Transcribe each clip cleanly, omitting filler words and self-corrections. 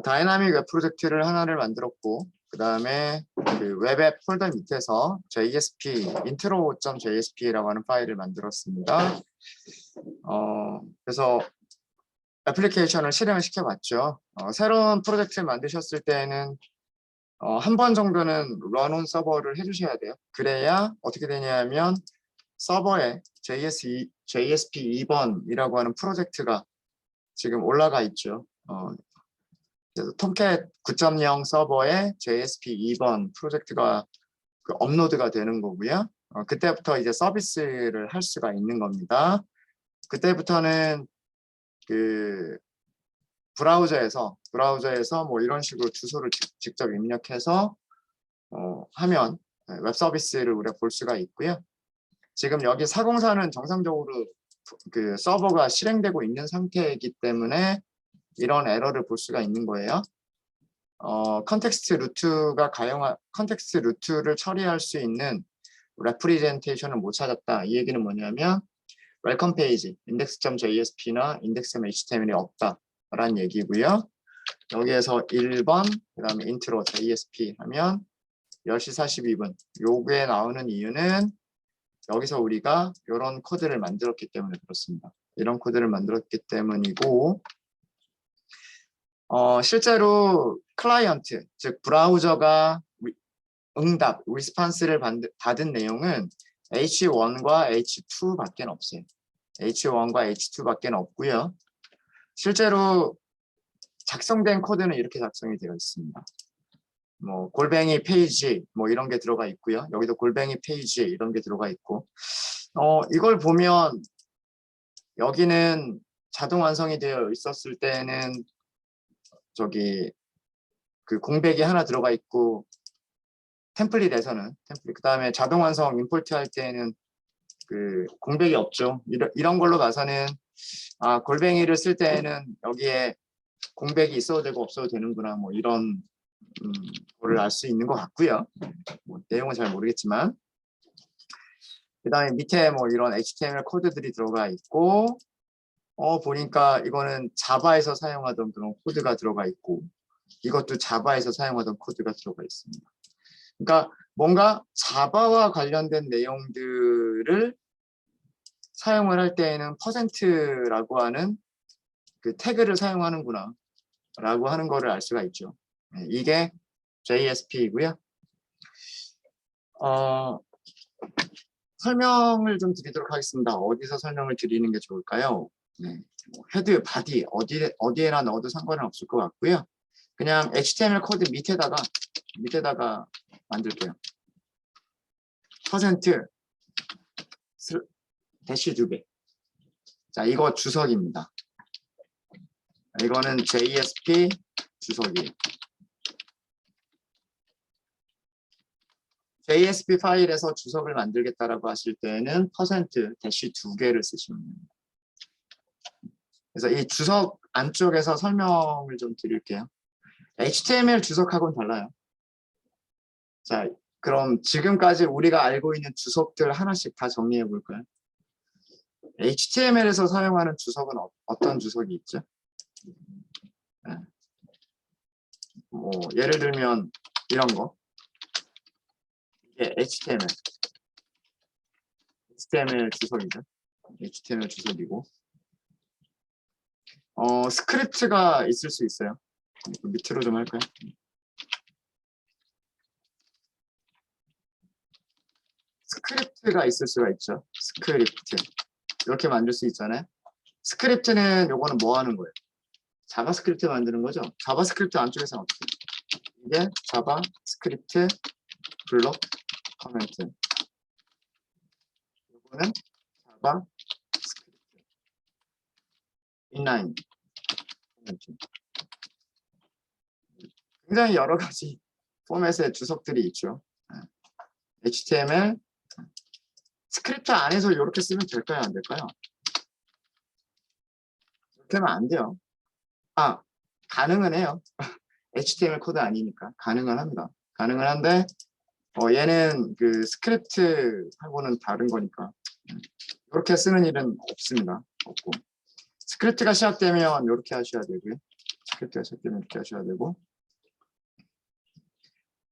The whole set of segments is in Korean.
다이나믹 웹 프로젝트를 하나를 만들었고, 그 다음에 그 웹앱 폴더 밑에서 JSP, intro.jsp라고 하는 파일을 만들었습니다. 그래서 애플리케이션을 실행을 시켜봤죠. 새로운 프로젝트를 만드셨을 때는 한 번 정도는 run on 서버를 해주셔야 돼요. 그래야 어떻게 되냐면 서버에 JSP 2번이라고 하는 프로젝트가 지금 올라가 있죠. 그래서 톰캣 9.0 서버에 JSP 2번 프로젝트가 업로드가 되는 거고요. 그때부터 이제 서비스를 할 수가 있는 겁니다. 그때부터는 그 브라우저에서 뭐 이런 식으로 주소를 직접 입력해서 하면 웹 서비스를 우리가 볼 수가 있고요. 지금 여기 404는 정상적으로 그 서버가 실행되고 있는 상태이기 때문에 이런 에러를 볼 수가 있는 거예요. 컨텍스트 루트를 처리할 수 있는 레프리젠테이션을 못 찾았다. 이 얘기는 뭐냐면 웰컴 페이지, index.jsp나 index.html이 없다라는 얘기고요. 여기에서 1번, 그 다음에 intro JSP 하면 10시 42분. 요게 나오는 이유는 여기서 우리가 이런 코드를 만들었기 때문에 그렇습니다. 이런 코드를 만들었기 때문이고, 실제로 클라이언트, 즉 브라우저가 응답, 리스판스를 받은 내용은 H1과 H2밖에 없어요. H1과 H2밖에 없고요. 실제로 작성된 코드는 이렇게 작성이 되어 있습니다. 뭐 골뱅이 페이지 뭐 이런 게 들어가 있고요. 여기도 골뱅이 페이지 이런 게 들어가 있고, 이걸 보면 여기는 자동 완성이 되어 있었을 때는 저기 그 공백이 하나 들어가 있고, 템플릿에서는 그 다음에 자동 완성 임포트 할 때는 그 공백이 없죠. 이런 걸로 봐서는 골뱅이를 쓸 때에는 여기에 공백이 있어도 되고 없어도 되는구나, 뭐 이런 거를 알 수 있는 것 같고요. 뭐 내용은 잘 모르겠지만, 그 다음에 밑에 뭐 이런 HTML 코드들이 들어가 있고, 보니까 이거는 자바에서 사용하던 그런 코드가 들어가 있고, 이것도 자바에서 사용하던 코드가 들어가 있습니다. 그러니까 뭔가 자바와 관련된 내용들을 사용을 할 때에는 %라고 하는 그 태그를 사용하는구나 라고 하는 거를 알 수가 있죠. 이게 JSP이고요. 설명을 좀 드리도록 하겠습니다. 어디서 설명을 드리는 게 좋을까요? 네, 헤드, 바디 어디에나 넣어도 상관은 없을 것 같고요. 그냥 HTML 코드 밑에다가 만들게요. %대시 2배. 자, 이거 주석입니다. 이거는 JSP 주석이에요. JSP 파일에서 주석을 만들겠다라고 하실 때는 %대시 2개를 쓰시면 됩니다. 그래서 이 주석 안쪽에서 설명을 좀 드릴게요. HTML 주석하고는 달라요. 자, 그럼 지금까지 우리가 알고 있는 주석들 하나씩 다 정리해 볼까요? HTML에서 사용하는 주석은 어떤 주석이 있죠? 네. 뭐 예를 들면 이런 거. 이게 HTML 주석이죠. HTML 주석이고, 스크립트가 있을 수 있어요. 밑으로 좀 할까요? 스크립트가 있을 수가 있죠. 스크립트. 이렇게 만들 수 있잖아요. 스크립트는 요거는 뭐 하는 거예요? 자바스크립트 만드는 거죠. 자바스크립트 안쪽에서는 어떻게 해요? 이게 자바스크립트 블록 커멘트. 요거는 자바스크립트 인라인 커멘트. 굉장히 여러 가지 포맷의 주석들이 있죠. HTML 스크립트 안에서 이렇게 쓰면 될까요? 안 될까요? 그렇게 하면 안 돼요. 가능은 해요. HTML 코드 아니니까 가능은 합니다. 가능은 한데 얘는 그 스크립트하고는 다른 거니까 이렇게 쓰는 일은 없습니다. 없고, 스크립트가 시작되면 이렇게 하셔야 되고요. 스크립트가 섞이면 이렇게 하셔야 되고,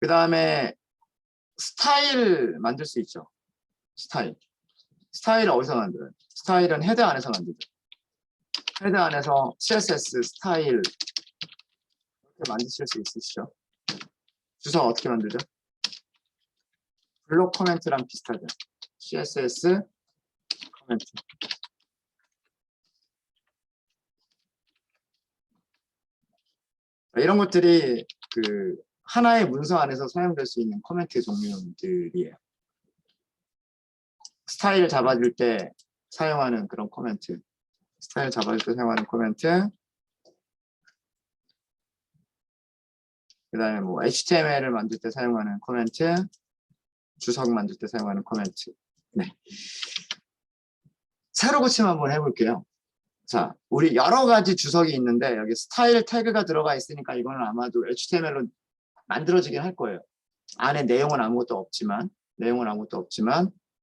그 다음에 스타일 만들 수 있죠. 스타일을 어디서 만들어요? 스타일은 헤드 안에서 만들죠. 헤드 안에서 CSS 스타일 이렇게 만드실 수 있으시죠? 주소 어떻게 만들죠? 블록 코멘트랑 비슷하죠. CSS 코멘트. 이런 것들이 그 하나의 문서 안에서 사용될 수 있는 코멘트 종류들이에요. 스타일 잡아줄 때 사용하는 그런 코멘트. 스타일 잡아줄 때 사용하는 코멘트. 그 다음에 뭐 HTML을 만들 때 사용하는 코멘트. 주석 만들 때 사용하는 코멘트. 네. 새로 고침 한번 해볼게요. 자, 우리 여러 가지 주석이 있는데 여기 스타일 태그가 들어가 있으니까 이거는 아마도 HTML로 만들어지긴 할 거예요. 안에 내용은 아무것도 없지만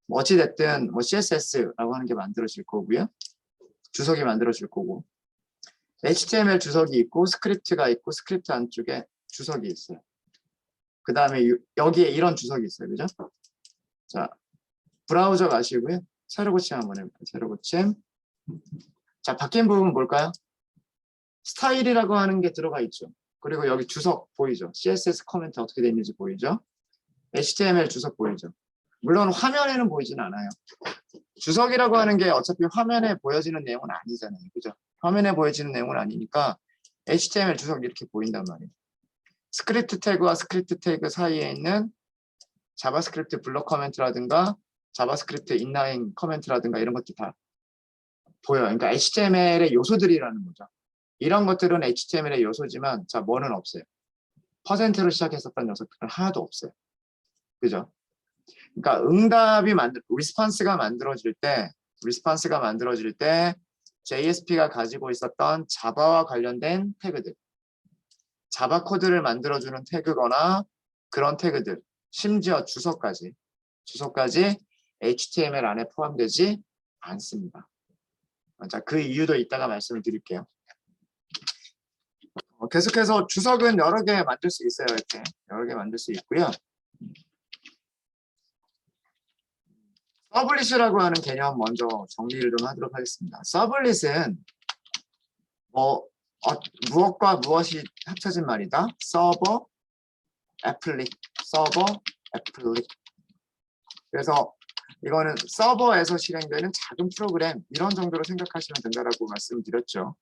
뭐 어찌됐든 뭐 CSS라고 하는 게 만들어질 거고요. 주석이 만들어질 거고, HTML 주석이 있고 스크립트가 있고 스크립트 안쪽에 주석이 있어요. 그 다음에 여기에 이런 주석이 있어요. 그죠? 자, 브라우저 가시고요. 새로 고침 한번 해볼게요. 새로 고침. 자, 바뀐 부분 뭘까요? 스타일이라고 하는 게 들어가 있죠. 그리고 여기 주석 보이죠? CSS 코멘트 어떻게 되는지 보이죠? HTML 주석 보이죠? 물론 화면에는 보이진 않아요. 주석이라고 하는 게 어차피 화면에 보여지는 내용은 아니잖아요. 그죠? 화면에 보여지는 내용은 아니니까 HTML 주석 이렇게 보인단 말이에요. 스크립트 태그와 스크립트 태그 사이에 있는 자바스크립트 블록 커멘트라든가 자바스크립트 인라인 커멘트라든가 이런 것들 다 보여요. 그러니까 HTML의 요소들이라는 거죠. 이런 것들은 HTML의 요소지만 자, 뭐는 없어요. 퍼센트로 시작했었던 녀석들은 하나도 없어요. 그죠? 그러니까 응답이 리스폰스가 만들어질 때 JSP가 가지고 있었던 자바와 관련된 태그들, 자바 코드를 만들어주는 태그거나 그런 태그들, 심지어 주소까지 HTML 안에 포함되지 않습니다. 자, 그 이유도 이따가 말씀을 드릴게요. 계속해서 주석은 여러 개 만들 수 있어요. 이렇게 여러 개 만들 수 있고요. 서블릿이라고 하는 개념 먼저 정리를 좀 하도록 하겠습니다. 서블릿은 무엇과 무엇이 합쳐진 말이다. 서버, 애플릭. 그래서 이거는 서버에서 실행되는 작은 프로그램 이런 정도로 생각하시면 된다라고 말씀드렸죠.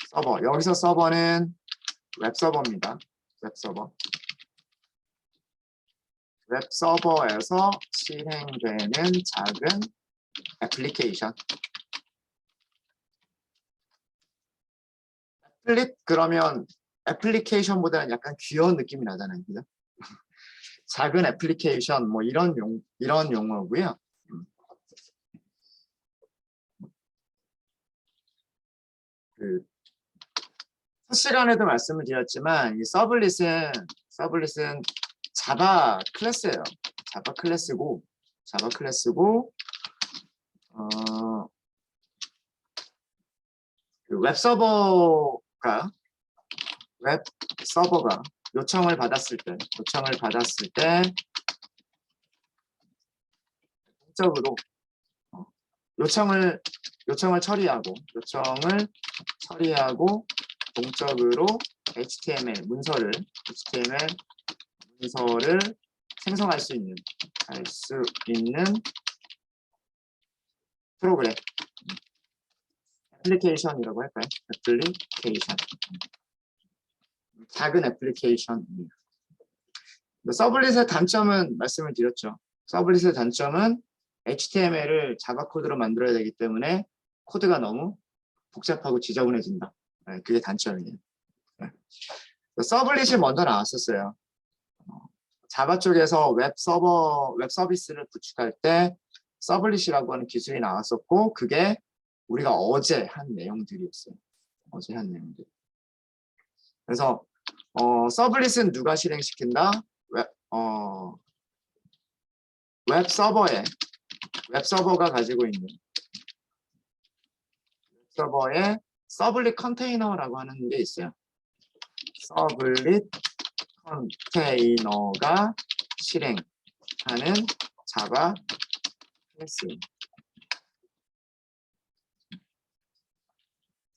서버. 여기서 서버는 웹서버입니다. 웹서버에서 실행되는 작은 애플리케이션. 그러면 애플리케이션보다는 약간 귀여운 느낌이 나잖아요. 그죠? 작은 애플리케이션 뭐 이런 용어고요. 첫 시간에도 말씀을 드렸지만 이 서블릿은 자바 클래스예요. 자바 클래스고 그 웹서버가 요청을 받았을 때 동적으로 요청을 처리하고 동적으로 HTML 문서를 생성할 수 있는 프로그램. 애플리케이션이라고 할까요? 애플리케이션. 작은 애플리케이션입니다. 서블릿의 단점은 말씀을 드렸죠. 서블릿의 단점은 HTML을 자바 코드로 만들어야 되기 때문에 코드가 너무 복잡하고 지저분해진다. 네, 그게 단점이에요. 네. 서블릿이 먼저 나왔었어요. 자바 쪽에서 웹 서비스를 구축할 때 서블릿이라고 하는 기술이 나왔었고 그게 우리가 어제 한 내용들이었어요. 그래서 서블릿은 누가 실행시킨다? 웹서버가 가지고 있는 웹서버에 서블릿 컨테이너라고 하는 게 있어요. 서블릿 컨테이너가 실행하는 자바 클래스입니다.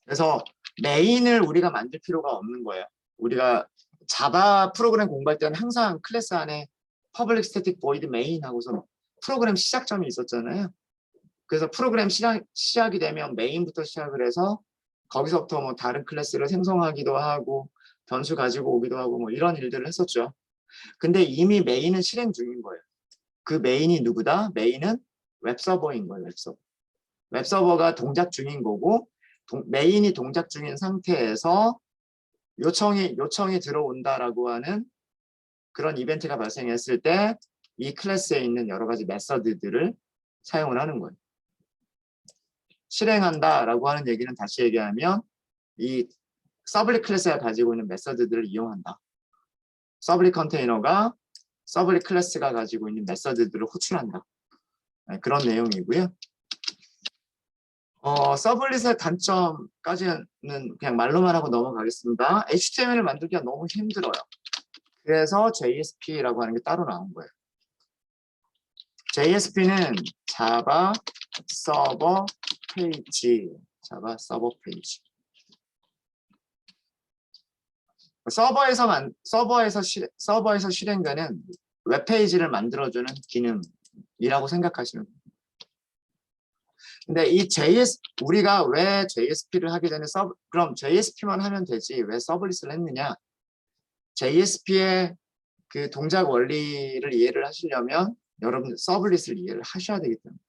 그래서 메인을 우리가 만들 필요가 없는 거예요. 우리가 자바 프로그램 공부할 때는 항상 클래스 안에 public static void main 하고서 프로그램 시작점이 있었잖아요. 그래서 프로그램 시작이 되면 메인부터 시작을 해서 거기서부터 뭐 다른 클래스를 생성하기도 하고 변수 가지고 오기도 하고 뭐 이런 일들을 했었죠. 근데 이미 메인은 실행 중인 거예요. 그 메인이 누구다? 메인은 웹서버인 거예요. 웹서버. 웹서버가 동작 중인 거고 메인이 동작 중인 상태에서 요청이 들어온다라고 하는 그런 이벤트가 발생했을 때 이 클래스에 있는 여러 가지 메서드들을 사용을 하는 거예요. 실행한다라고 하는 얘기는 다시 얘기하면 이 서블릿 클래스가 가지고 있는 메서드들을 이용한다. 서블릿 컨테이너가 서블릿 클래스가 가지고 있는 메서드들을 호출한다. 네, 그런 내용이고요. 서블릿의 단점까지는 그냥 말로만 하고 넘어가겠습니다. HTML을 만들기가 너무 힘들어요. 그래서 JSP라고 하는 게 따로 나온 거예요. JSP는 자바 서버 페이지, 자바 서버 페이지. 서버에서 실행되는 웹페이지를 만들어주는 기능이라고 생각하시면 돼요. 근데 이 우리가 왜 JSP를 하게 되는 그럼 JSP만 하면 되지 왜 서블릿을 했느냐? JSP의 그 동작 원리를 이해를 하시려면 여러분 서블릿을 이해를 하셔야 되기 때문에.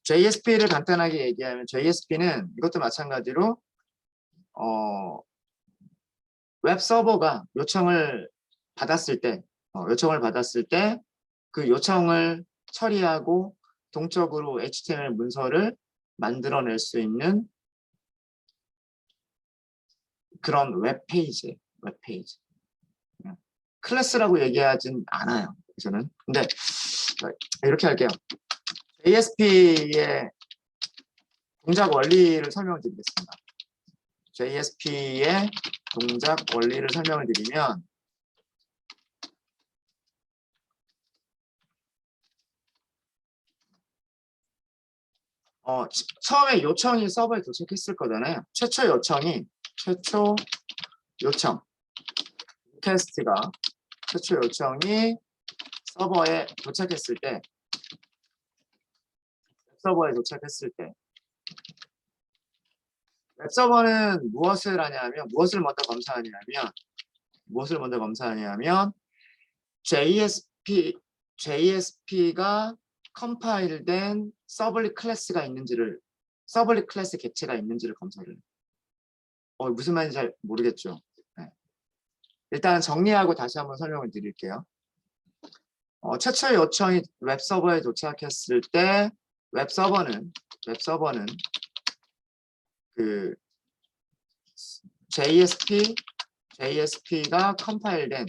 JSP를 간단하게 얘기하면 JSP는 이것도 마찬가지로 웹 서버가 요청을 받았을 때 그 요청을 처리하고 동적으로 HTML 문서를 만들어낼 수 있는 그런 웹페이지. 클래스라고 얘기하진 않아요. 저는. 근데 이렇게 할게요. JSP의 동작 원리를 설명을 드리겠습니다. JSP의 동작 원리를 설명을 드리면 처음에 요청이 서버에 도착했을 거잖아요. 최초 요청 리퀘스트가 최초 요청이 서버에 도착했을 때 웹서버는 무엇을 하냐면 무엇을 먼저 검사하냐면 JSP가 컴파일된 서블릿 클래스가 있는지를 서블릿 클래스 객체가 있는지를 검사를 해요. 무슨 말인지 잘 모르겠죠. 네. 일단 정리하고 다시 한번 설명을 드릴게요. 최초 요청이 웹서버에 도착했을 때 웹서버는 그 JSP가 컴파일된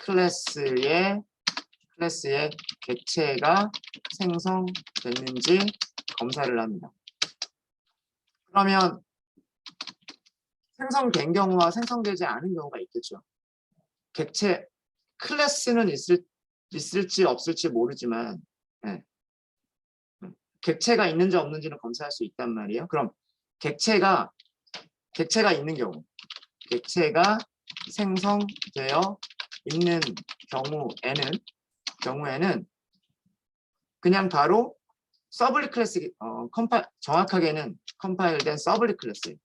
클래스의 객체가 생성됐는지 검사를 합니다. 그러면 생성된 경우와 생성되지 않은 경우가 있겠죠. 객체 클래스는 있을지 없을지 모르지만 네. 객체가 있는지 없는지는 검사할 수 있단 말이에요. 그럼 객체가 있는 객체가 생성되어 있는 경우에는 그냥 바로 서블릿 클래스 정확하게는 컴파일된 서블릿 클래스.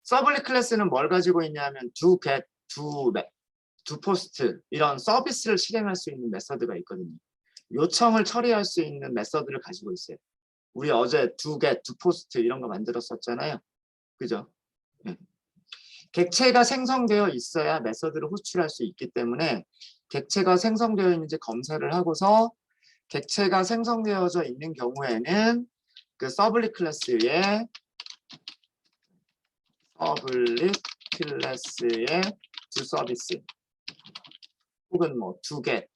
서블릿 클래스는 뭘 가지고 있냐면 do get, do post 이런 서비스를 실행할 수 있는 메서드가 있거든요. 요청을 처리할 수 있는 메서드를 가지고 있어요. 우리 어제 do get, do post 이런 거 만들었었잖아요. 그죠? 네. 객체가 생성되어 있어야 메서드를 호출할 수 있기 때문에 객체가 생성되어 있는지 검사를 하고서 객체가 생성되어져 있는 경우에는 그 서블릿 클래스의 do 서비스 혹은 뭐 do get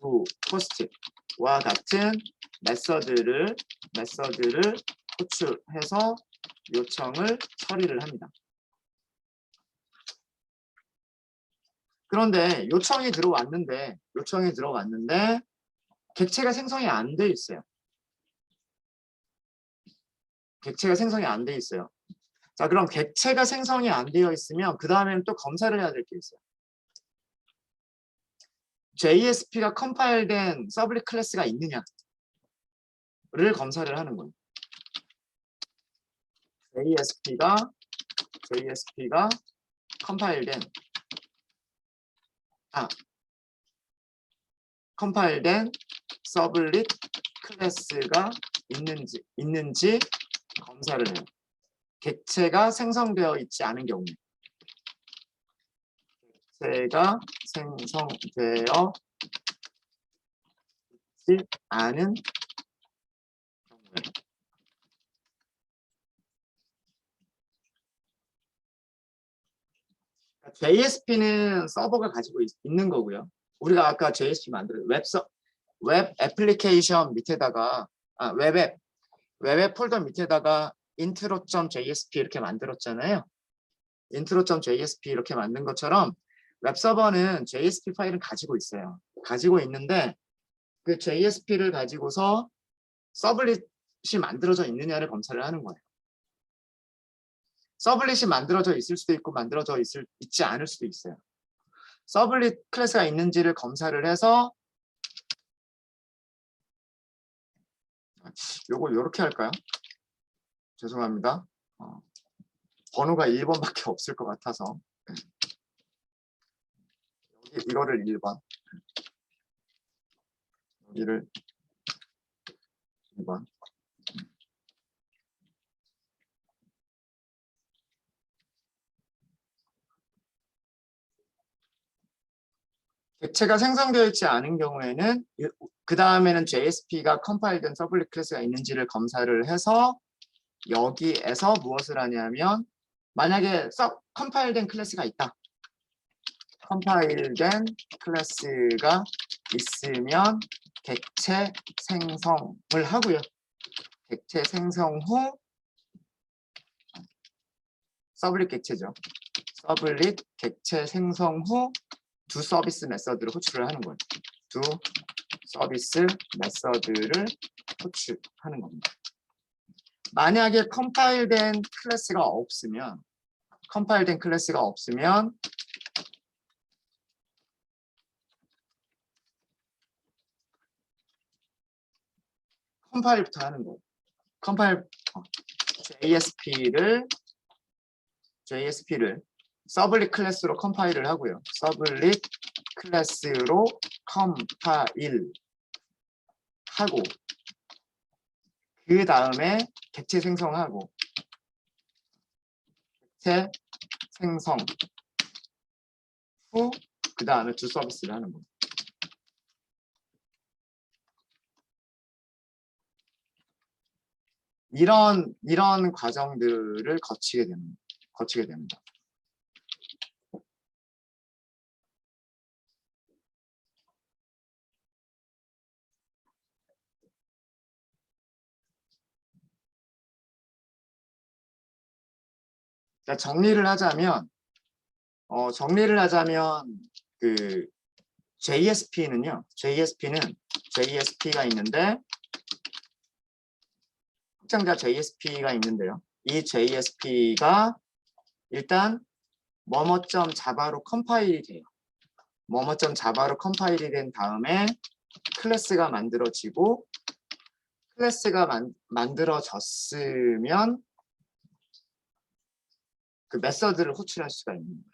to post와 같은 메서드를 호출해서 요청을 처리를 합니다. 그런데 요청이 들어왔는데 객체가 생성이 안 돼 있어요. 객체가 생성이 안 돼 있어요. 자, 그럼 객체가 생성이 안 되어 있으면 그 다음에는 또 검사를 해야 될 게 있어요. JSP가 컴파일된 서블릿 클래스가 있느냐를 검사를 하는 거예요. JSP가 컴파일된 서블릿 클래스가 있는지 검사를 해요. 객체가 생성되어 있지 않은 경우에. 객체가 생성되어 있지 않은 경우에. JSP는 서버가 가지고 있는 거고요. 우리가 아까 JSP 만들어요. 웹 애플리케이션 밑에다가 웹앱 폴더 밑에다가 intro.jsp 이렇게 만들었잖아요. intro.jsp 이렇게 만든 것처럼 웹서버는 JSP 파일을 가지고 있어요. 가지고 있는데 그 JSP를 가지고서 서블릿이 만들어져 있느냐를 검사를 하는 거예요. 서블릿이 만들어져 있을 수도 있고 있지 않을 수도 있어요. 서블릿 클래스가 있는지를 검사를 해서 요거 이렇게 할까요? 죄송합니다. 번호가 1번밖에 없을 것 같아서 이거를 1번, 여기를 2번. 객체가 생성되어 있지 않은 경우에는 그 다음에는 JSP가 컴파일된 서블릿 클래스가 있는지를 검사를 해서 여기에서 무엇을 하냐면 만약에 컴파일된 클래스가 있다. 컴파일된 클래스가 있으면 객체 생성을 하고요. 객체 생성 후 서블릿 객체죠. 서블릿 객체 생성 후 두 서비스 메서드를 호출을 하는 거예요. 두 서비스 메서드를 호출하는 겁니다. 만약에 컴파일된 클래스가 없으면 컴파일부터 하는 거예요. JSP를 서블릿 클래스로 컴파일을 하고요. 서블릿 클래스로 컴파일 하고 그 다음에 객체 생성하고 객체 생성 후 그 다음에 두 서비스를 하는 거예요. 이런 과정들을 거치게 됩니다. 자, 정리를 하자면 그 JSP가 있는데 확장자 JSP가 있는데요. 이 JSP가 일단 뭐뭐.자바로 컴파일이 돼요. 뭐뭐.자바로 컴파일이 된 다음에 클래스가 만들어지고 클래스가 만들어졌으면 그 메서드를 호출할 수가 있는 거예요.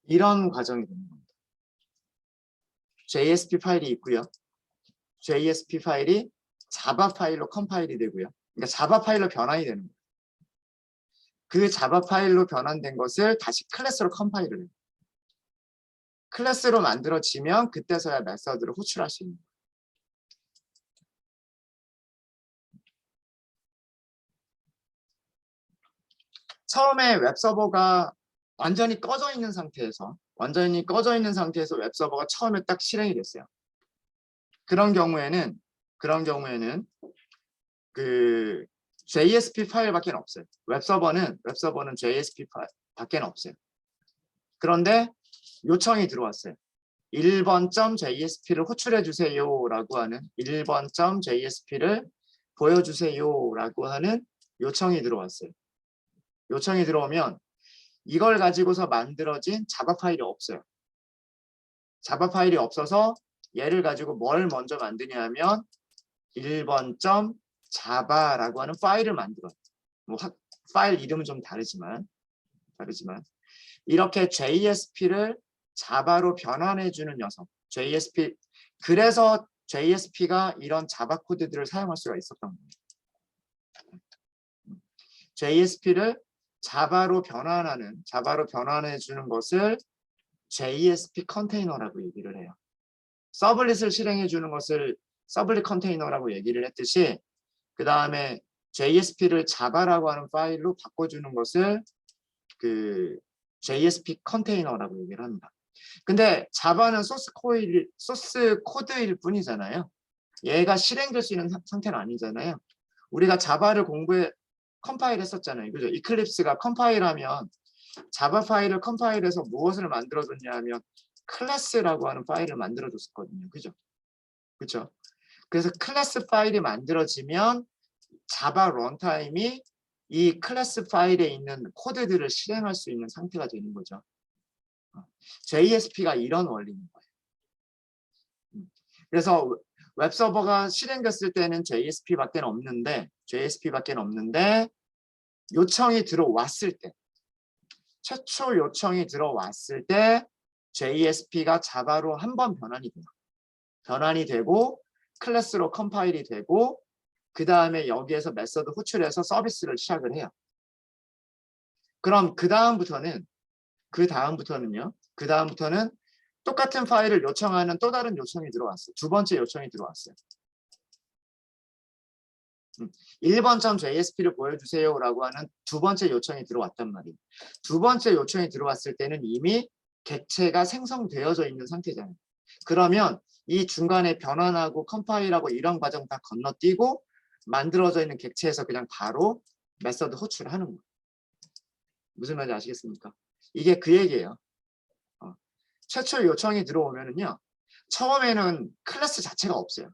이런 과정이 되는 겁니다. JSP 파일이 있고요. JSP 파일이 자바 파일로 컴파일이 되고요. 그러니까 자바 파일로 변환이 되는 거예요. 그 자바 파일로 변환된 것을 다시 클래스로 컴파일을 해요. 클래스로 만들어지면 그때서야 메서드를 호출할 수 있는 거예요. 처음에 웹서버가 완전히 꺼져 있는 상태에서 웹서버가 처음에 딱 실행이 됐어요. 그런 경우에는 그 JSP 파일밖에 없어요. 웹서버는 JSP 파일밖에 없어요. 그런데 요청이 들어왔어요. 1번.jsp를 호출해 주세요라고 하는 1번.jsp를 보여주세요라고 하는 요청이 들어왔어요. 요청이 들어오면 이걸 가지고서 만들어진 자바 파일이 없어요. 자바 파일이 없어서 얘를 가지고 뭘 먼저 만드냐면 1번.java라고 하는 파일을 만들어요. 파일 이름은 좀 다르지만 이렇게 JSP를 자바로 변환해주는 녀석. 그래서 JSP가 이런 자바 코드들을 사용할 수가 있었던 겁니다. JSP를 자바로 변환해주는 것을 JSP 컨테이너라고 얘기를 해요. 서블릿을 실행해주는 것을 서블릿 컨테이너라고 얘기를 했듯이 그 다음에 JSP를 자바라고 하는 파일로 바꿔주는 것을 그 JSP 컨테이너라고 얘기를 합니다. 근데 자바는 소스 코드일 뿐이잖아요. 얘가 실행될 수 있는 상태는 아니잖아요. 우리가 자바를 컴파일 했었잖아요. 그죠? 이클립스가 컴파일하면 자바 파일을 컴파일해서 무엇을 만들어줬냐 하면 클래스라고 하는 파일을 만들어줬었거든요. 그죠? 그렇죠? 그래서 클래스 파일이 만들어지면 자바 런타임이 이 클래스 파일에 있는 코드들을 실행할 수 있는 상태가 되는 거죠. JSP가 이런 원리인 거예요. 그래서 웹서버가 실행됐을 때는 JSP밖에 없는데 요청이 들어왔을 때 최초 요청이 들어왔을 때 JSP가 자바로 한 번 변환이 되고 클래스로 컴파일이 되고 그 다음에 여기에서 메서드 호출해서 서비스를 시작을 해요. 그럼 그 다음부터는 똑같은 파일을 요청하는 또 다른 요청이 들어왔어요. 두 번째 요청이 들어왔어요. 1번.jsp를 보여주세요라고 하는 두 번째 요청이 들어왔단 말이에요. 두 번째 요청이 들어왔을 때는 이미 객체가 생성되어져 있는 상태잖아요. 그러면 이 중간에 변환하고 컴파일하고 이런 과정 다 건너뛰고 만들어져 있는 객체에서 그냥 바로 메서드 호출을 하는 거예요. 무슨 말인지 아시겠습니까? 이게 그 얘기예요. 최초 요청이 들어오면은요. 처음에는 클래스 자체가 없어요.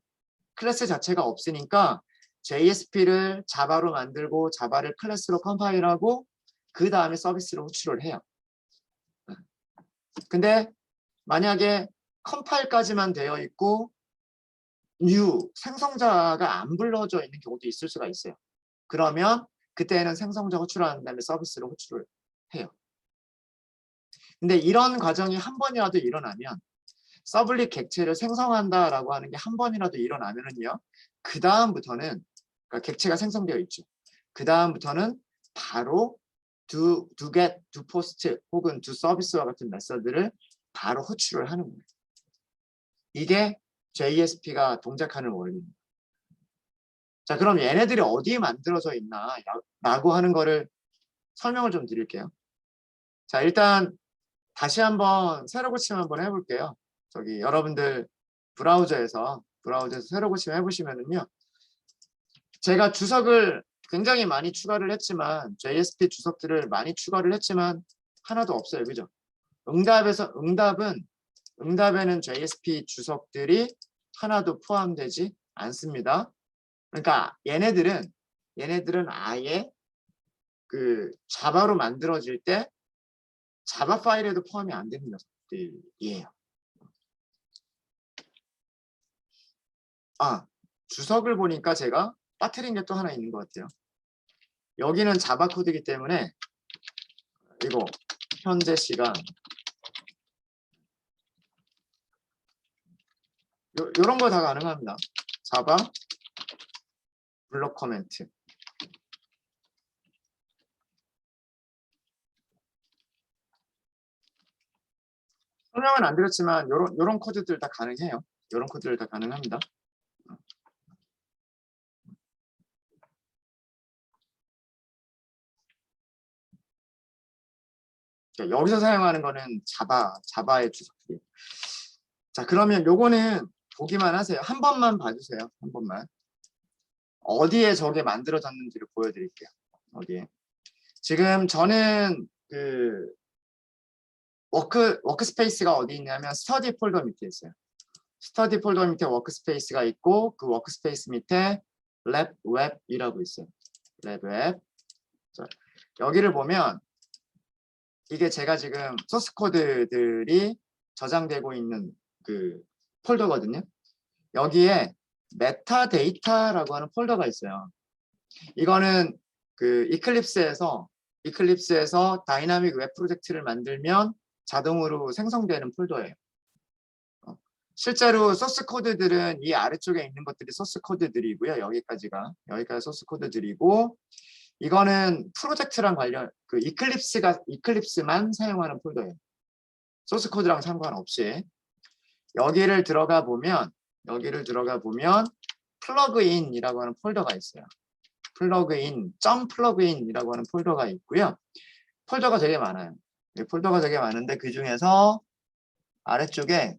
클래스 자체가 없으니까 JSP를 자바로 만들고 자바를 클래스로 컴파일하고 그 다음에 서비스를 호출을 해요. 근데 만약에 컴파일까지만 되어 있고 new 생성자가 안 불러져 있는 경우도 있을 수가 있어요. 그러면 그때는 생성자 호출하는 다음에 서비스를 호출을 해요. 근데 이런 과정이 한 번이라도 일어나면 서블릿 객체를 생성한다라고 하는 게 한 번이라도 일어나면은요. 그 다음부터는 그러니까 객체가 생성되어 있죠. 그 다음부터는 바로 do get, do post 혹은 do service와 같은 메서드를 바로 호출을 하는 거예요. 이게 JSP가 동작하는 원리입니다. 자, 그럼 얘네들이 어디에 만들어져 있나 라고 하는 거를 설명을 좀 드릴게요. 자, 일단 다시 한번 새로 고침 한번 해볼게요. 저기 여러분들 브라우저에서 새로 고침 해보시면은요. 제가 주석을 굉장히 많이 추가를 했지만 JSP 주석들을 많이 추가를 했지만 하나도 없어요. 그죠? 응답에는 JSP 주석들이 하나도 포함되지 않습니다. 그러니까 얘네들은 아예 그 자바로 만들어질 때 자바 파일에도 포함이 안 되는 녀석들이에요. 주석을 보니까 제가 빠뜨린 게 또 하나 있는 것 같아요. 여기는 자바 코드이기 때문에 이거 현재 시간 요런 거 다 가능합니다. 자바 블록 코멘트 설명은 안 드렸지만 요런 코드들 다 가능해요. 요런 코드들 다 가능합니다. 그러니까 여기서 사용하는 거는 자바의 주석이에요. 자, 그러면 요거는 보기만 하세요. 한 번만 봐주세요. 한 번만. 어디에 저게 만들어졌는지를 보여드릴게요. 어디에. 지금 저는 그 워크스페이스가 어디 있냐면 스터디 폴더 밑에 있어요. 스터디 폴더 밑에 워크스페이스가 있고 그 워크스페이스 밑에 랩 웹이라고 있어요. 랩 웹. 자, 여기를 보면 이게 제가 지금 소스 코드들이 저장되고 있는 그 폴더거든요. 여기에 메타데이터라고 하는 폴더가 있어요. 이거는 그 이클립스에서 다이나믹 웹 프로젝트를 만들면 자동으로 생성되는 폴더예요. 실제로 소스 코드들은 이 아래쪽에 있는 것들이 소스 코드들이고요. 여기까지가 소스 코드들이고, 이거는 프로젝트랑 관련 그 이클립스만 사용하는 폴더예요. 소스 코드랑 상관없이. 여기를 들어가 보면 플러그인이라고 하는 폴더가 있어요. 플러그인이라고 하는 폴더가 있고요. 폴더가 되게 많아요. 폴더가 되게 많은데 그 중에서 아래쪽에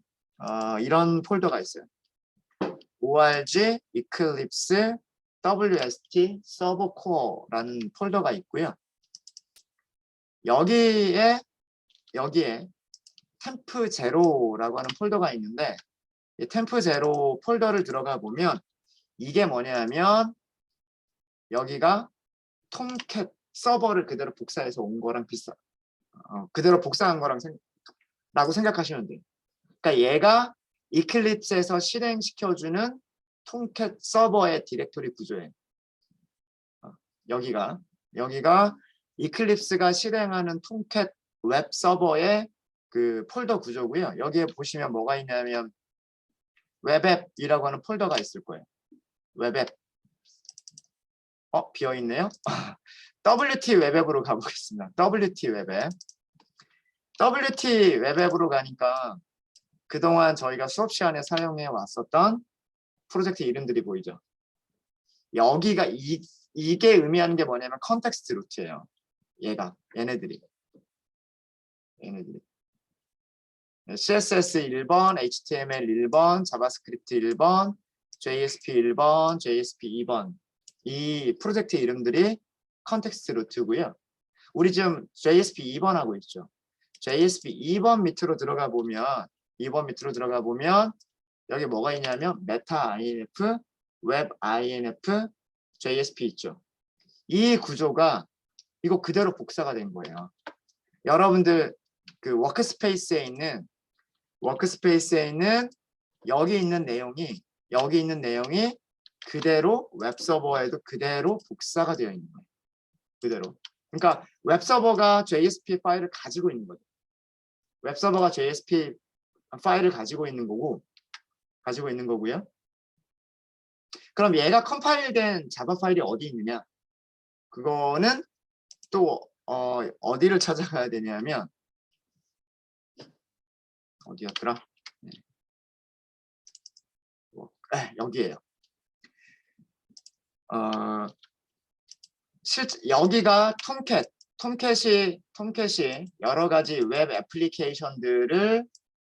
이런 폴더가 있어요. org eclipse wst server core라는 폴더가 있고요. 여기에 템프 제로라고 하는 폴더가 있는데, 이 템프 제로 폴더를 들어가 보면 이게 뭐냐면 여기가 톰캣 서버를 그대로 복사해서 온 거랑 그대로 복사한 거랑 라고 생각하시면 돼요. 그러니까 얘가 이클립스에서 실행시켜주는 톰캣 서버의 디렉토리 구조예요. 여기가 이클립스가 실행하는 톰캣 웹 서버의 그 폴더 구조고요. 여기에 보시면 뭐가 있냐면 웹앱이라고 하는 폴더가 있을 거예요. 웹앱. 비어있네요. WT 웹앱으로 가보겠습니다. WT 웹앱으로 가니까 그동안 저희가 수업 시간에 사용해 왔었던 프로젝트 이름들이 보이죠. 여기가 이게 의미하는 게 뭐냐면 컨텍스트 루트예요. 얘네들이. CSS 1번, HTML 1번, 자바스크립트 1번, JSP 1번, JSP 2번. 이 프로젝트 이름들이 컨텍스트 루트고요. 우리 지금 JSP 2번 하고 있죠. JSP 2번 밑으로 들어가 보면 여기 뭐가 있냐면 메타 INF, 웹 INF, JSP 있죠. 이 구조가 이거 그대로 복사가 된 거예요. 여러분들 그 워크스페이스에 있는 여기 있는 내용이 그대로 웹서버에도 그대로 복사가 되어 있는 거예요. 그대로. 그러니까 웹서버가 JSP 파일을 가지고 있는 거죠. 웹서버가 JSP 파일을 가지고 있는 거고요. 그럼 얘가 컴파일된 자바 파일이 어디 있느냐? 그거는 또 어디를 찾아가야 되냐면 어디였더라? 여기에요. 여기가 톰캣이 여러 가지 웹 애플리케이션들을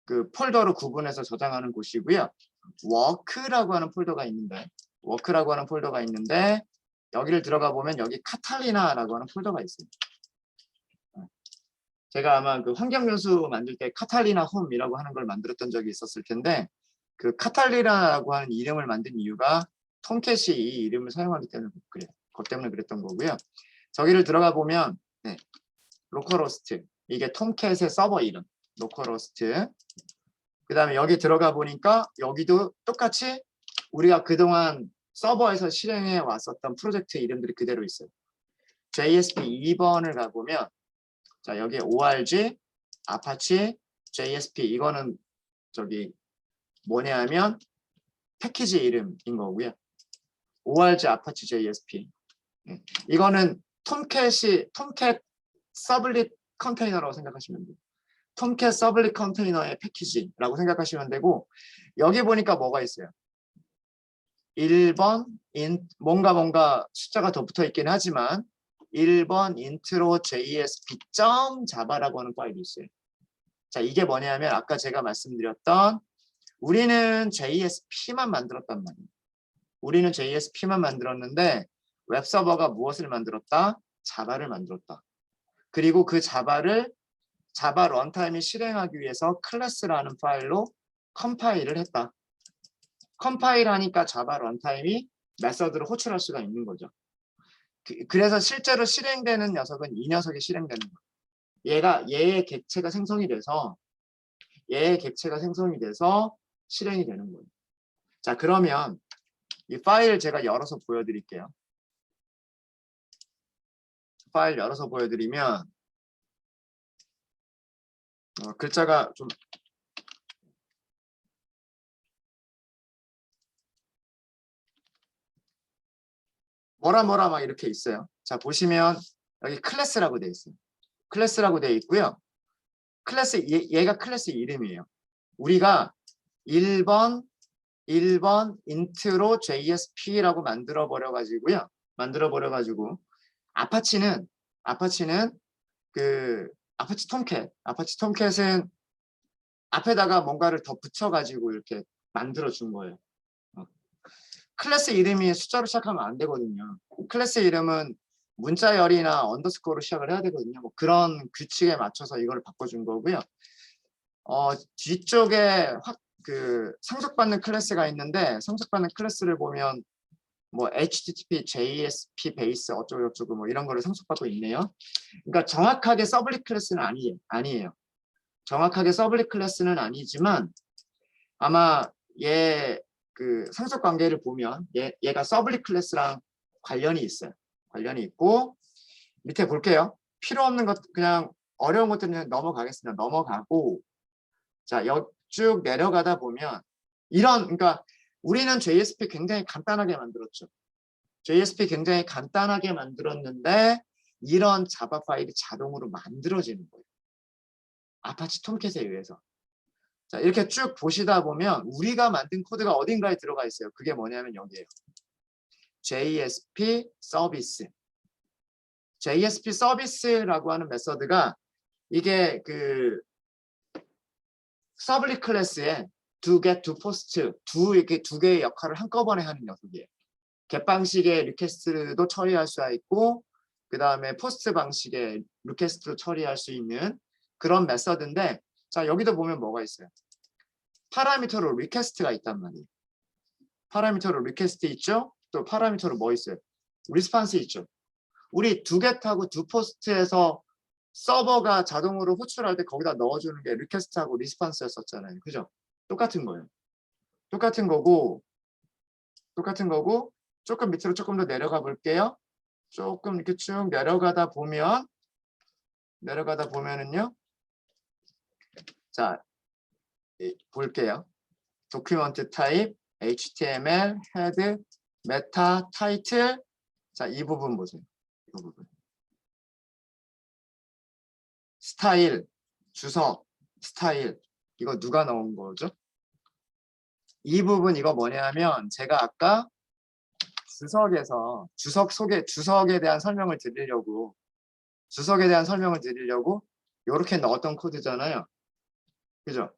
그 폴더로 구분해서 저장하는 곳이고요. 워크라고 하는 폴더가 있는데 여기를 들어가 보면 여기 카탈리나라고 하는 폴더가 있어요. 제가 아마 그 환경연수 만들 때 카탈리나 홈이라고 하는 걸 만들었던 적이 있었을 텐데, 그 카탈리나라고 하는 이름을 만든 이유가 톰캣이 이 이름을 사용하기 때문에 그것 때문에 그랬던 거고요. 저기를 들어가 보면 로컬호스트, 이게 톰캣의 서버 이름 로컬호스트. 그 다음에 여기 들어가 보니까 여기도 똑같이 우리가 그동안 서버에서 실행해 왔었던 프로젝트 이름들이 그대로 있어요. JSP 2번을 가보면 자, 여기 org, 아파치, JSP 이거는 저기 뭐냐면 패키지 이름인 거고요. org, 아파치, JSP 이거는 톰캣 서블릿 컨테이너라고 생각하시면 돼요. 톰캣 서블릿 컨테이너의 패키지라고 생각하시면 되고, 여기 보니까 뭐가 있어요? 1번 뭔가 숫자가 더 붙어 있긴 하지만 1번 intro JSP.java라고 하는 파일이 있어요. 자, 이게 뭐냐면 아까 제가 말씀드렸던 우리는 JSP만 만들었단 말이에요. 우리는 JSP만 만들었는데 웹서버가 무엇을 만들었다? 자바를 만들었다. 그리고 그 자바를 자바 런타임이 실행하기 위해서 클래스라는 파일로 컴파일을 했다. 컴파일하니까 자바 런타임이 메서드를 호출할 수가 있는 거죠. 그래서 실제로 실행되는 녀석은 이 녀석이 실행되는 거예요. 얘의 객체가 생성이 돼서 실행이 되는 거예요. 자, 그러면 이 파일 제가 열어서 보여드릴게요. 파일 열어서 보여드리면 글자가 좀 뭐라 막 이렇게 있어요. 자, 보시면 여기 클래스라고 되어 있어요. 클래스라고 되어 있고요. 클래스 얘가 클래스 이름이에요. 우리가 1번 int로 JSP라고 만들어 버려 가지고요. 아파치는 그 아파치 톰캣은 앞에다가 뭔가를 더 붙여 가지고 이렇게 만들어 준 거예요. 클래스 이름이 숫자로 시작하면 안 되거든요. 클래스 이름은 문자열이나 언더스코어로 시작을 해야 되거든요. 뭐 그런 규칙에 맞춰서 이걸 바꿔준 거고요. 뒤쪽에 상속받는 클래스가 있는데 상속받는 클래스를 보면 뭐 HTTP, JSP 베이스 어쩌고 뭐 이런 거를 상속받고 있네요. 그러니까 정확하게 서블릿 클래스는 아니에요. 정확하게 서블릿 클래스는 아니지만 아마 상속 관계를 보면 얘가 서블릿 클래스랑 관련이 있어요. 관련이 있고 밑에 볼게요. 필요 없는 것 그냥 어려운 것들은 넘어가겠습니다. 넘어가고 자, 쭉 내려가다 보면 그러니까 우리는 JSP 굉장히 간단하게 만들었죠. JSP 굉장히 간단하게 만들었는데 이런 자바 파일이 자동으로 만들어지는 거예요. 아파치 톰캣에 의해서. 자, 이렇게 쭉 보시다 보면 우리가 만든 코드가 어딘가에 들어가 있어요. 그게 뭐냐면 여기에요. JSP 서비스. JSP 서비스라고 하는 메서드가 이게 서블릿 클래스에 do get, do post 이렇게 두 개의 역할을 한꺼번에 하는 녀석이에요. get 방식의 리퀘스트도 처리할 수가 있고 그 다음에 포스트 방식의 리퀘스트도 처리할 수 있는 그런 메서드인데 자, 여기도 보면 뭐가 있어요. 파라미터로 리퀘스트가 있단 말이에요. 파라미터로 리퀘스트 있죠? 또 파라미터로 뭐 있어요? 리스판스 있죠? 우리 do get하고 do post에서 서버가 자동으로 호출할 때 거기다 넣어주는 게 리퀘스트하고 리스판스였었잖아요. 그죠? 똑같은 거예요. 똑같은 거고 조금 밑으로 조금 더 내려가 볼게요. 조금 이렇게 쭉 내려가다 보면은요. 자, 볼게요. 도큐먼트 타입, HTML, 헤드, 메타, 타이틀. 자, 이 부분 보세요. 이 부분. 스타일, 주석, 스타일. 이거 누가 넣은 거죠? 이 부분 이거 뭐냐면 제가 아까 주석에 대한 설명을 드리려고 이렇게 넣었던 코드잖아요. 그죠?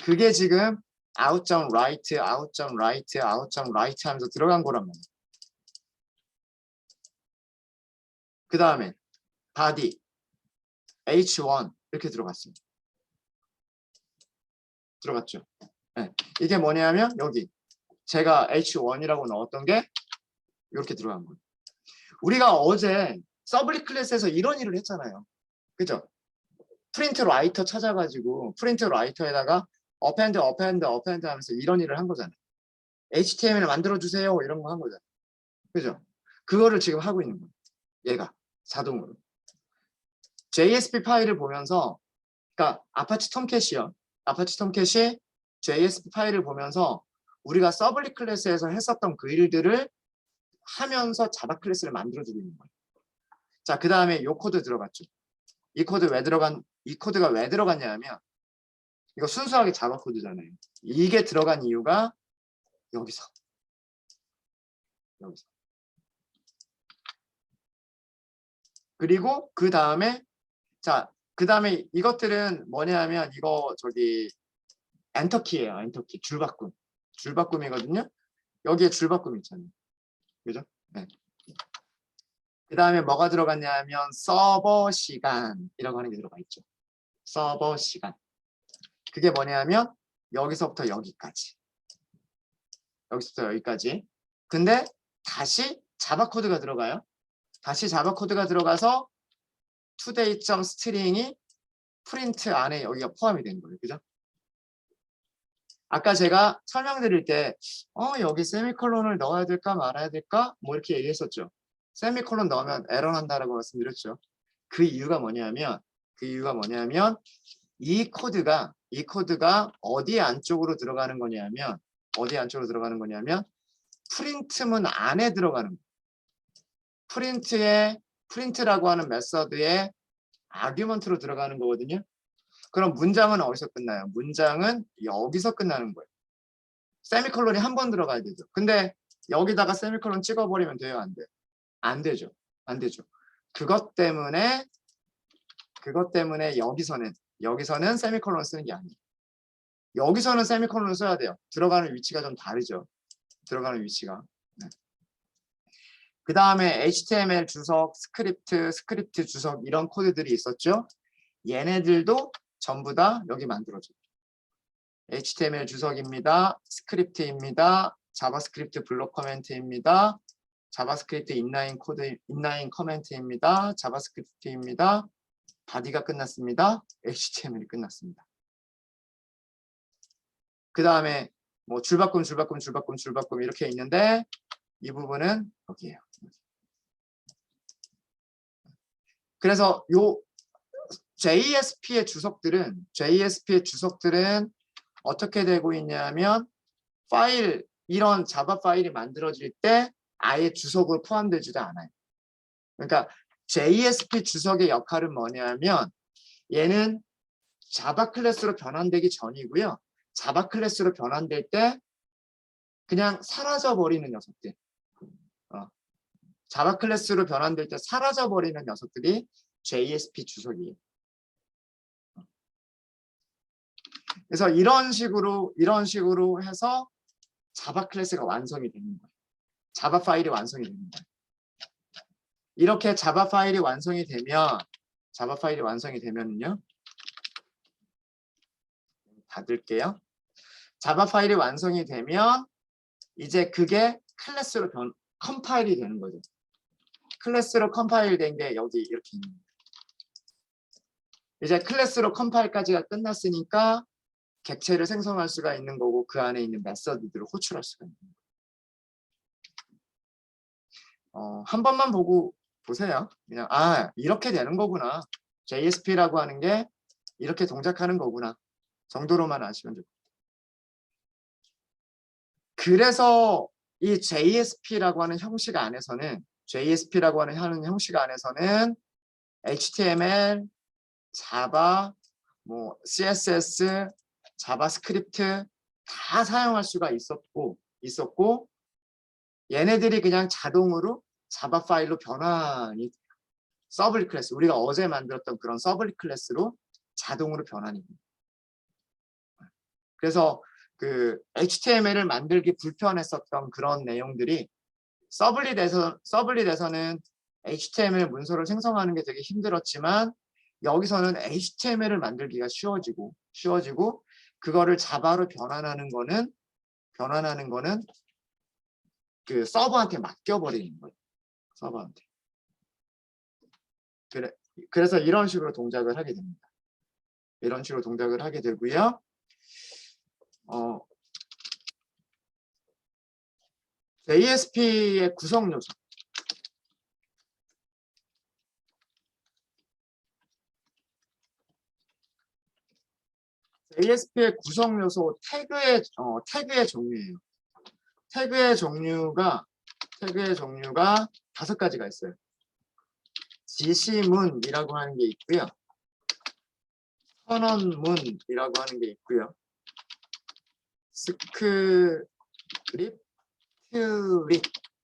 그게 지금 out.right 하면서 들어간 거란 말이에요. 그 다음에 body h1 이렇게 들어갔습니다. 들어갔죠? 네. 이게 뭐냐면 여기 제가 h1이라고 넣었던 게 이렇게 들어간 거예요. 우리가 어제 서블릿 클래스에서 이런 일을 했잖아요. 그죠? 프린트 라이터 찾아가지고 프린트 라이터에다가 어펜드 하면서 이런 일을 한 거잖아요. HTML 만들어주세요 이런 거 한 거잖아요. 그죠? 그거를 지금 하고 있는 거예요. 얘가 자동으로. JSP 파일을 보면서 그러니까 아파치 톰캣이 JSP 파일을 보면서 우리가 서블릿 클래스에서 했었던 그 일들을 하면서 자바 클래스를 만들어주고 있는 거예요. 자, 그 다음에 이 코드 들어갔죠. 이 코드가 왜 들어갔냐면 이거 순수하게 자바 코드잖아요. 이게 들어간 이유가 여기서 그리고 그 다음에 자, 그 다음에 이것들은 뭐냐 하면 이거 저기 엔터키예요. 엔터키. 줄바꿈. 줄바꿈이거든요. 여기에 줄바꿈 있잖아요. 그죠? 네. 그 다음에 뭐가 들어갔냐 하면 서버 시간이라고 하는 게 들어가 있죠. 서버 시간. 그게 뭐냐 하면 여기서부터 여기까지. 여기서부터 여기까지. 근데 다시 자바 코드가 들어가요. 다시 자바 코드가 들어가서 today.string이 프린트 안에 여기가 포함이 된 거예요. 그죠? 아까 제가 설명드릴 때 여기 세미콜론을 넣어야 될까 말아야 될까 뭐 이렇게 얘기했었죠. 세미콜론 넣으면 에러 난다라고 말씀드렸죠. 그 이유가 뭐냐면 이 코드가 어디 안쪽으로 들어가는 거냐면 프린트문 안에 들어가는 거예요. 프린트라고 하는 메서드에 아규먼트로 들어가는 거거든요. 그럼 문장은 어디서 끝나요? 문장은 여기서 끝나는 거예요. 세미콜론이 한 번 들어가야 되죠. 근데 여기다가 세미콜론 찍어버리면 돼요? 안 돼요? 안 되죠. 안 되죠. 그것 때문에 여기서는 세미콜론 쓰는 게 아니에요. 여기서는 세미콜론을 써야 돼요. 들어가는 위치가 좀 다르죠. 들어가는 위치가. 네. 그 다음에 HTML 주석, 스크립트 주석 이런 코드들이 있었죠. 얘네들도 전부 다 여기 만들어줘요. HTML 주석입니다. 스크립트입니다. 자바스크립트 블록 커멘트입니다. 자바스크립트 인라인 커멘트입니다. 자바스크립트입니다. 바디가 끝났습니다. HTML이 끝났습니다. 그 다음에 뭐 줄바꿈 이렇게 있는데 이 부분은 여기에요. 그래서 요 JSP의 주석들은 어떻게 되고 있냐면 이런 자바 파일이 만들어질 때 아예 주석으로 포함되지도 않아요. 그러니까 JSP 주석의 역할은 뭐냐면 얘는 자바 클래스로 변환되기 전이고요. 자바 클래스로 변환될 때 그냥 사라져버리는 녀석들. 자바 클래스로 변환될 때 사라져버리는 녀석들이 JSP 주석이에요. 그래서 이런 식으로 해서 자바 클래스가 완성이 되는 거예요. 자바 파일이 완성이 되는 거예요. 이렇게 자바 파일이 완성이 되면은요. 닫을게요. 자바 파일이 완성이 되면 이제 그게 클래스로 컴파일이 되는 거죠. 클래스로 컴파일 된 게 여기 이렇게 있는 거예요. 이제 클래스로 컴파일까지가 끝났으니까 객체를 생성할 수가 있는 거고 그 안에 있는 메서드들을 호출할 수가 있는 거예요. 한 번만 보고 보세요. 그냥 이렇게 되는 거구나. JSP라고 하는 게 이렇게 동작하는 거구나. 정도로만 아시면 돼요. 그래서 이 JSP라고 하는 형식 안에서는 HTML, 자바, 뭐 CSS, 자바스크립트 다 사용할 수가 있었고 얘네들이 그냥 자동으로 자바 파일로 변환이 돼요. 서블릿 클래스, 우리가 어제 만들었던 그런 서블릿 클래스로 자동으로 변환이 돼요. 그래서 그 HTML을 만들기 불편했었던 그런 내용들이 서블릿에서는 HTML 문서를 생성하는 게 되게 힘들었지만 여기서는 HTML을 만들기가 쉬워지고 그거를 자바로 변환하는 거는 그 서버한테 맡겨버리는 거예요. 서버한테. 그래서 이런 식으로 동작을 하게 됩니다. 이런 식으로 동작을 하게 되고요. JSP의 구성 요소. JSP의 구성 요소 태그의 종류예요. 태그의 종류가 5가지가 있어요. 지시문이라고 하는 게 있고요. 선언문이라고 하는 게 있고요.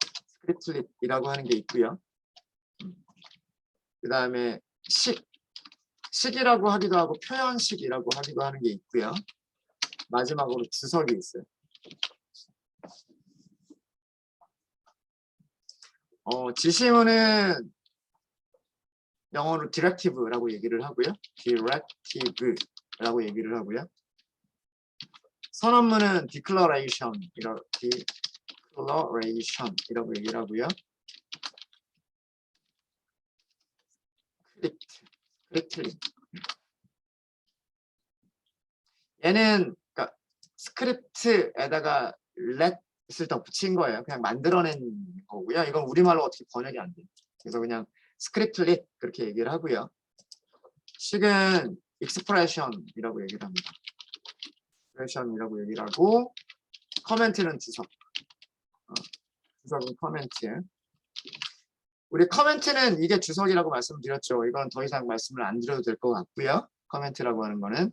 스크립트릿이라고 하는 게 있고요. 그 다음에 식이라고 하기도 하고 표현식이라고 하기도 하는 게 있고요. 마지막으로 주석이 있어요. 지시문은 영어로 directive라고 얘기를 하고요. directive라고 얘기를 하고요. 선언문은 declaration이라고 얘기를 하고요. script. 얘는 그러니까 스크립트에다가 let을 더 붙인 거예요. 그냥 만들어낸 거고요. 이건 우리말로 어떻게 번역이 안 돼요. 그래서 그냥 스크립트릿 그렇게 얘기를 하고요. 식은 expression이라고 얘기를 합니다. expression이라고 얘기를 하고 커멘트는 주석. 주석은 커멘트. 우리 커멘트는 이게 주석이라고 말씀드렸죠. 이건 더 이상 말씀을 안 드려도 될 것 같고요. 커멘트라고 하는 거는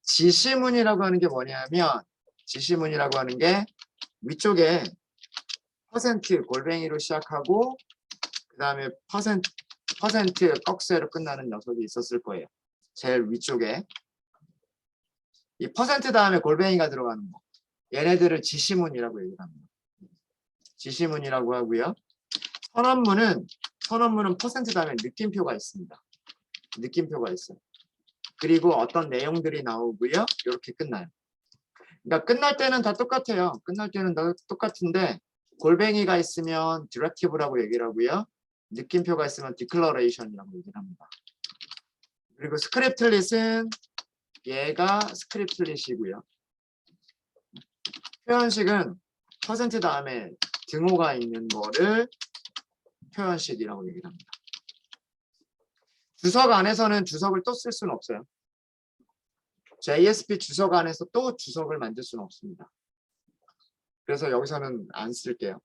지시문이라고 하는 게 뭐냐면 지시문이라고 하는 게 위쪽에 퍼센트 골뱅이로 시작하고 그 다음에 퍼센트 꺽쇠로 끝나는 녀석이 있었을 거예요. 제일 위쪽에 이 퍼센트 다음에 골뱅이가 들어가는 거 얘네들을 지시문이라고 얘기를 합니다. 지시문이라고 하고요. 선언문은 퍼센트 다음에 느낌표가 있습니다. 느낌표가 있어요. 그리고 어떤 내용들이 나오고요. 이렇게 끝나요. 그러니까 끝날 때는 다 똑같아요. 끝날 때는 다 똑같은데 골뱅이가 있으면 directive라고 얘기를 하고요. 느낌표가 있으면 declaration이라고 얘기를 합니다. 그리고 scriptlet은 얘가 scriptlet이고요. 표현식은 퍼센트 다음에 등호가 있는 거를 표현식이라고 얘기를 합니다. 주석 안에서는 주석을 또 쓸 수는 없어요. JSP 주석 안에서 또 주석을 만들 수는 없습니다. 그래서 여기서는 안 쓸게요.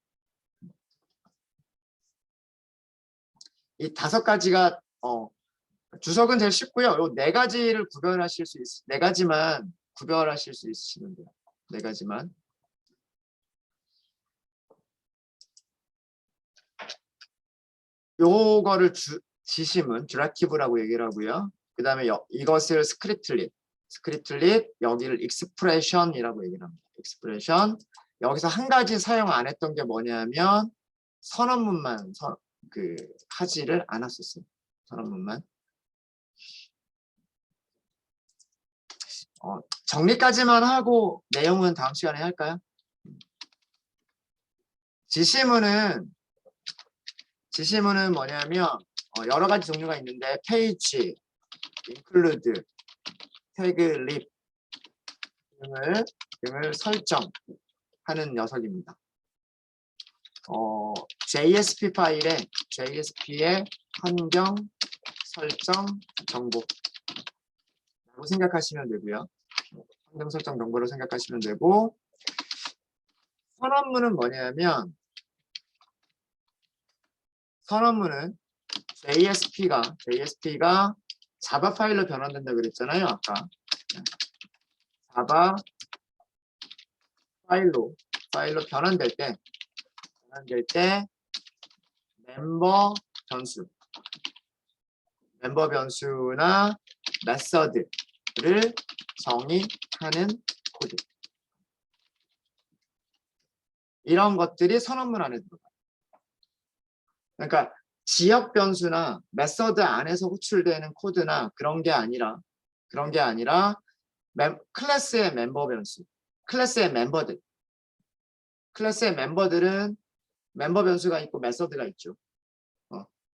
이 5가지가 주석은 제일 쉽고요. 요 4가지를 구별하실 수 있, 4가지만 구별하실 수 있으시면 돼요. 4가지만. 요거를 지시문, directive라고 얘기를 하고요. 그 다음에 이것을 scriptlet, 여기를 expression이라고 얘기를 합니다. expression. 여기서 한 가지 사용 안 했던 게 뭐냐면 선언문만 하지를 않았었어요. 선언문만. 정리까지만 하고 내용은 다음 시간에 할까요? 지시문은 뭐냐면 여러 가지 종류가 있는데 page, include, tag, lib 등을 설정하는 녀석입니다. JSP 파일에 JSP의 환경 설정 정보라고 생각하시면 되고요. 환경 설정 정보로 생각하시면 되고 선언문은 뭐냐면 선언문은 JSP가 자바 파일로 변환된다고 그랬잖아요. 아까 자바 파일로 변환될 때 멤버 변수나 메서드를 정의하는 코드. 이런 것들이 선언문 안에 들어가요. 그러니까 지역 변수나 메서드 안에서 호출되는 코드나 그런 게 아니라 클래스의 멤버 변수, 클래스의 멤버들은 멤버 변수가 있고 메서드가 있죠.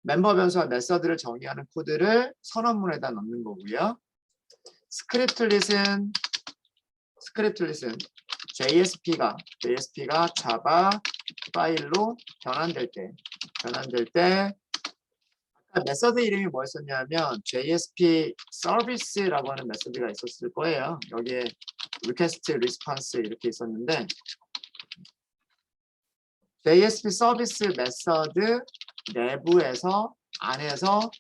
멤버 변수와 메서드를 정의하는 코드를 선언문에다 넣는 거고요. 스크립트릿은 JSP가 자바 파일로 변환될 때 아까 메서드 이름이 뭐였었냐면 JSP 서비스라고 하는 메서드가 있었을 거예요. 여기에 request, response 이렇게 있었는데 JSP 서비스 메서드 내부에서 안에서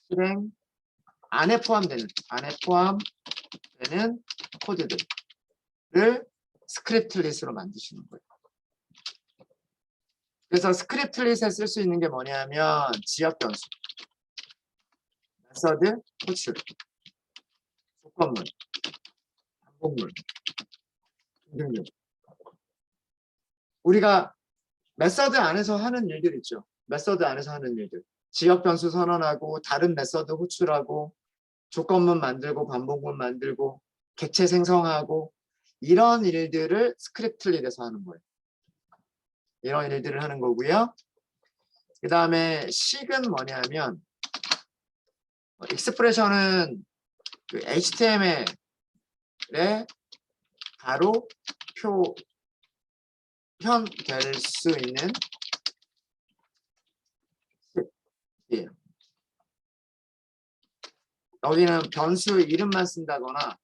실행 안에 포함되는 코드들을 스크립트릿으로 만드시는 거예요. 그래서 스크립트릿에 쓸 수 있는 게 뭐냐면 지역 변수, 메서드, 호출, 조건문, 반복문 등등. 우리가 메서드 안에서 하는 일들 있죠. 메서드 안에서 하는 일들. 지역 변수 선언하고 다른 메서드 호출하고 조건문 만들고 반복문 만들고 객체 생성하고 이런 일들을 스크립트릿에서 하는 거예요. 이런 일들을 하는 거고요. 그 다음에 식은 뭐냐면 익스프레션은 그 HTML에 바로 표현될 수 있는 식이에요. 여기는 변수 이름만 쓴다거나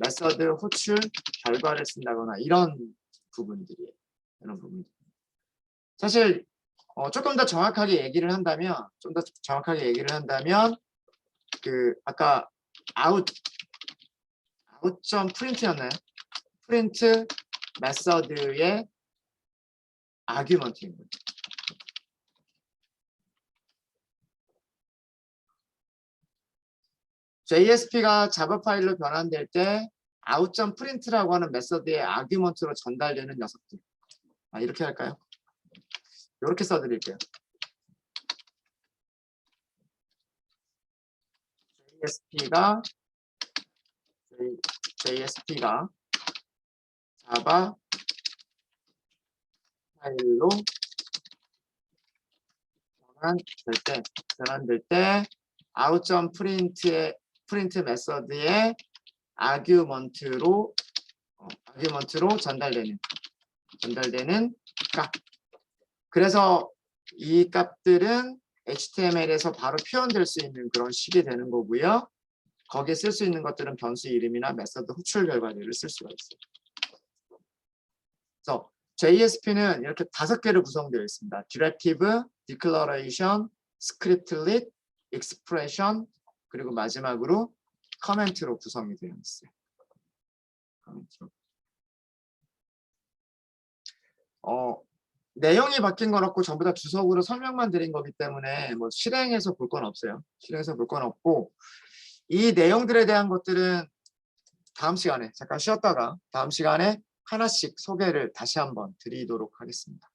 메서드 호출 결과를 쓴다거나 이런 부분들이에요. 이런 부분들. 사실 조금 더 정확하게 얘기를 한다면 그 아까 아웃.프린트였나요? 프린트 메서드의 아규먼트인 거예요. JSP가 자바 파일로 변환될 때 out.print라고 하는 메서드의 아규먼트로 전달되는 녀석들. 이렇게 할까요? 이렇게 써드릴게요. JSP가 자바 파일로 변환될 때 out.print 메서드의 아규먼트로 전달되는 값. 그래서 이 값들은 HTML에서 바로 표현될 수 있는 그런 식이 되는 거고요. 거기에 쓸 수 있는 것들은 변수 이름이나 메서드 호출 결과들을 쓸 수가 있어요. 그래서 JSP는 이렇게 5개로 구성되어 있습니다. Directive, Declaration, Scriptlet, Expression, 그리고 마지막으로 커멘트로 구성이 되어 있어요. 내용이 바뀐 건 없고 전부 다 주석으로 설명만 드린 거기 때문에 뭐 실행해서 볼 건 없어요. 실행해서 볼 건 없고 이 내용들에 대한 것들은 다음 시간에 잠깐 쉬었다가 다음 시간에 하나씩 소개를 다시 한번 드리도록 하겠습니다.